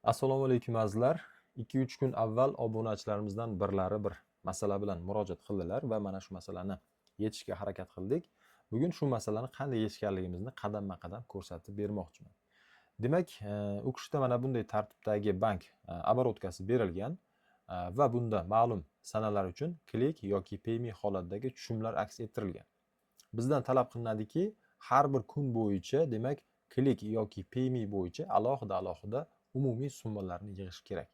Assalomu alaykum azizlar. 2-3 kun avval obunachilarimizdan birlari bir masala bilan murojaat qildilar va mana shu masalani yechishga harakat qildik. Bugun shu masalani qanday yechganligimizni qadam-qadam ko'rsatib bermoqchiman. Demak, u kishida mana bunday tartibdagi bank обороткasi berilgan va bunda ma'lum sanalar uchun klik yoki payme holatdagi tushumlar aks ettirilgan. Bizdan talab qilinadiki, har bir kun bo'yicha, demak, klik yoki payme bo'yicha alohida umumiy summalarni yig'ish kerak.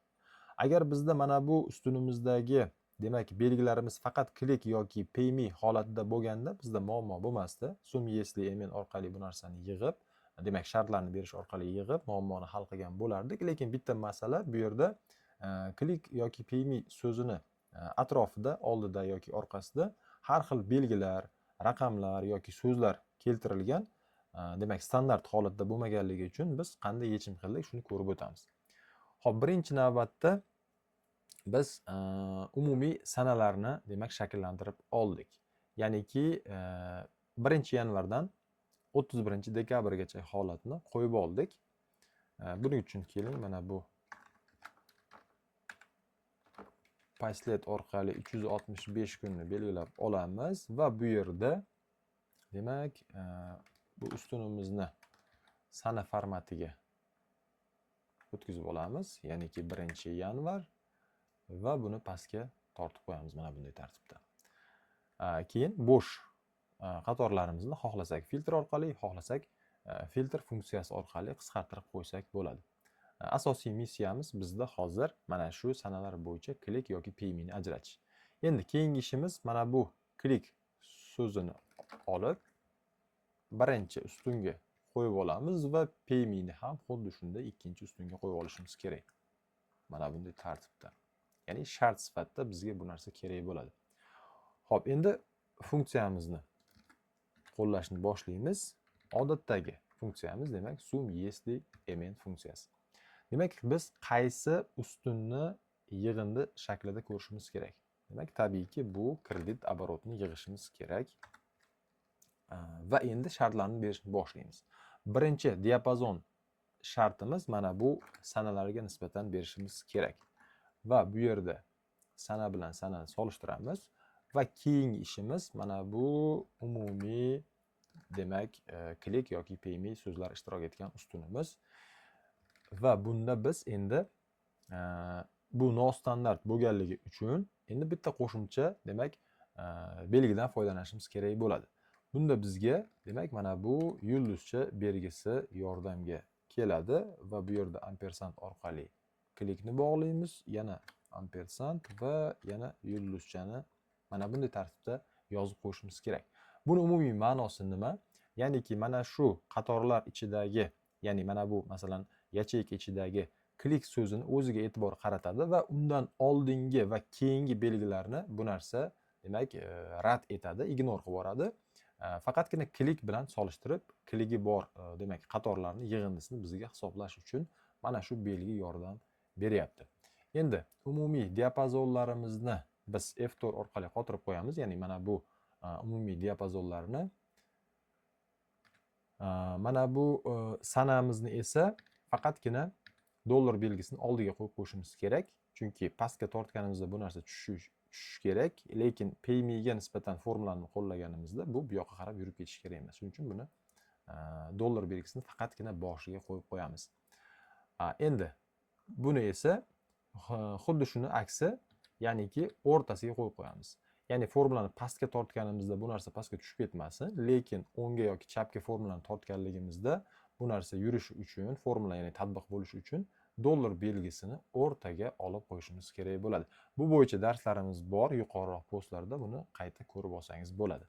Agar bizda mana bu ustunimizdagi, demak, belgilarimiz faqat klik yoki payme holatida bo'lganda bizda muammo bo'lmasdi. Sum yesli emen orqali bu narsani yig'ib, demak, shartlarni berish orqali yig'ib muammoni hal qilgan bo'lardik. Lekin bitta masala bu yerda klik yoki payme so'zini atrofida, oldida yoki orqasida har xil belgilar, raqamlar yoki so'zlar keltirilgan. Demak, standart holatda bo'lmaganligi uchun biz qanday yechim qildik, shuni ko'rib o'tamiz. Xo'p, birinchi navbatda biz umumiy sanalarni, demak, shakllantirib oldik. Ya'niki 1-yanvardan 31-dekabrgacha holatni qo'yib oldik. Buning uchun keling, mana bu Payslet orqali 365 kunni belgilab olamiz va bu yerda, demak, bu ustunimizni sana formatiga o'tkazib olamiz, ya'niki 1-yanvar va buni pastga tortib qo'yamiz mana bunday tartibda. Keyin bo'sh qatorlarimizni xohlasak filtr orqali, xohlasak filtr funksiyasi orqali qisqartirib qo'ysak bo'ladi. Asosiy missiyamiz bizda hozir mana shu sanalar bo'yicha klik yoki paymeni ajratish. Endi keyingi ishimiz mana bu klik so'zini olib birinchi ustunga qo'yib olamiz va paymeni ham xuddi shunday ikkinchi ustunga qo'yib olishimiz kerak. Mana bunday tartibda. Ya'ni shart sifatida bizga bu narsa kerak bo'ladi. Xo'p, endi funksiyamizni qo'llashni boshlaymiz. Odatdagi funksiyamiz, demak, sum yesli emen funksiyasi. Demak, biz qaysi ustunni yig'indi shaklida ko'rishimiz kerak? Demak, tabiiyki bu kredit оборотini yig'ishimiz kerak. Va endi shartlarni berishni boshlaymiz. Birinchi diapazon shartimiz mana bu sanalarga nisbatan berishimiz kerak. Va bu yerda sana bilan sanani solishtiramiz va keyingi ishimiz mana bu umumiy, demak, klik yoki payme so'zlar ishtirok etgan ustunimiz. Va bunda biz endi bu nostandart bo'lganligi uchun endi bitta qo'shimcha, demak, belgidan foydalanishimiz kerak bo'ladi. Bunda bizga, demak, mana bu yulduzcha belgisi yordamga keladi va bu yerda ampersand orqali klikni bog'laymiz, yana ampersand va yana yulduzchani mana bunday tartibda yozib qo'yishimiz kerak. Buni umumiy ma'nosi nima? Ya'niki mana shu qatorlar ichidagi, ya'ni mana bu masalan yacheyka ichidagi klik so'zini o'ziga e'tibor qaratadi va undan oldingi va keyingi belgilarni bu narsa, demak, rad etadi, ignor qilib yuboradi. Faqatgina klik bilan solishtirib, kligi bor, demak, qatorlarni yig'indisini bizga hisoblash uchun mana shu belgi yordam beryapti. Endi umumiy diapazonlarimizni biz F4 orqali qotirib qo'yamiz, ya'ni mana bu umumiy diapazonlarni. Mana bu sanamizni esa faqatgina dollar belgisini oldiga qo'yib qo'yishimiz kerak, chunki pastga tortganimizda bu narsa tushish kerak, lekin paymega nisbatan formulani qo'llaganimizda bu yoqqa qarab yurib ketish kerak emas. Shuning uchun buni dollar belgisini faqatgina boshiga qo'yib qo'yamiz. Endi buni esa xuddi shuni aksi, ya'niki o'rtasiga qo'yib qo'yamiz. Ya'ni formulani pastga tortganimizda bu narsa pastga tushib ketmasin, lekin o'ngga yoki chapga formulani tortganligimizda bu narsa yurishi uchun, formula ya'ni tatbiq bo'lishi uchun dollar belgisini o'rtaga olib qo'yishimiz kerak bo'ladi. Bu bo'yicha darslarimiz bor, yuqoriroq postlarda buni qayta ko'rib olsangiz bo'ladi.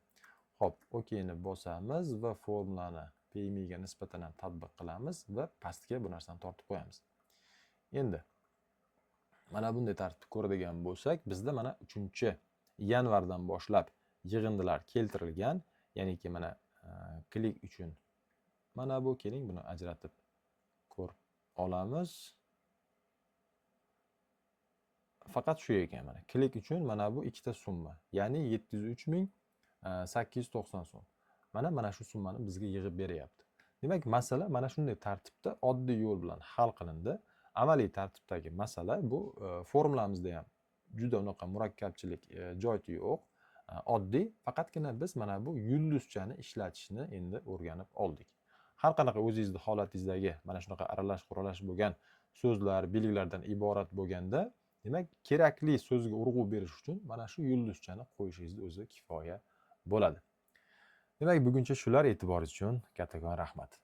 Xo'p, OKni bosamiz va formulani paymega nisbatan ham tatbiq qilamiz va pastga bu narsani tortib qo'yamiz. Endi mana bunday tartibda ko'radigan bo'lsak, bizda mana 3-yanvardan boshlab yig'indilar keltirilgan, ya'niki mana klik uchun mana bu, keling buni ajratib ko'rib olamiz. Faqat shu ekan, mana klik uchun mana bu ikkita summa, ya'ni 703.890 so'm. Mana shu summani bizga yig'ib beryapti. Demak, masala mana shunday tartibda oddiy yo'l bilan hal qilindi. amaliy tartibdagi masala bu formulamizda ham juda unaqa murakkabchilik joyi yo'q. Oddiy, faqatgina biz mana bu yulduzchani ishlatishni endi o'rganib oldik. Har qanaqa o'zingizni holatingizdagi mana shunaqa aralash quralash bo'lgan so'zlar, belgilardan iborat bo'lganda, demak, kerakli so'zga urg'u berish uchun mana shu yulduzchani qo'yishingizni o'zi kifoya bo'ladi. Demak, buguncha shular. E'tiboringiz uchun kattakon rahmat.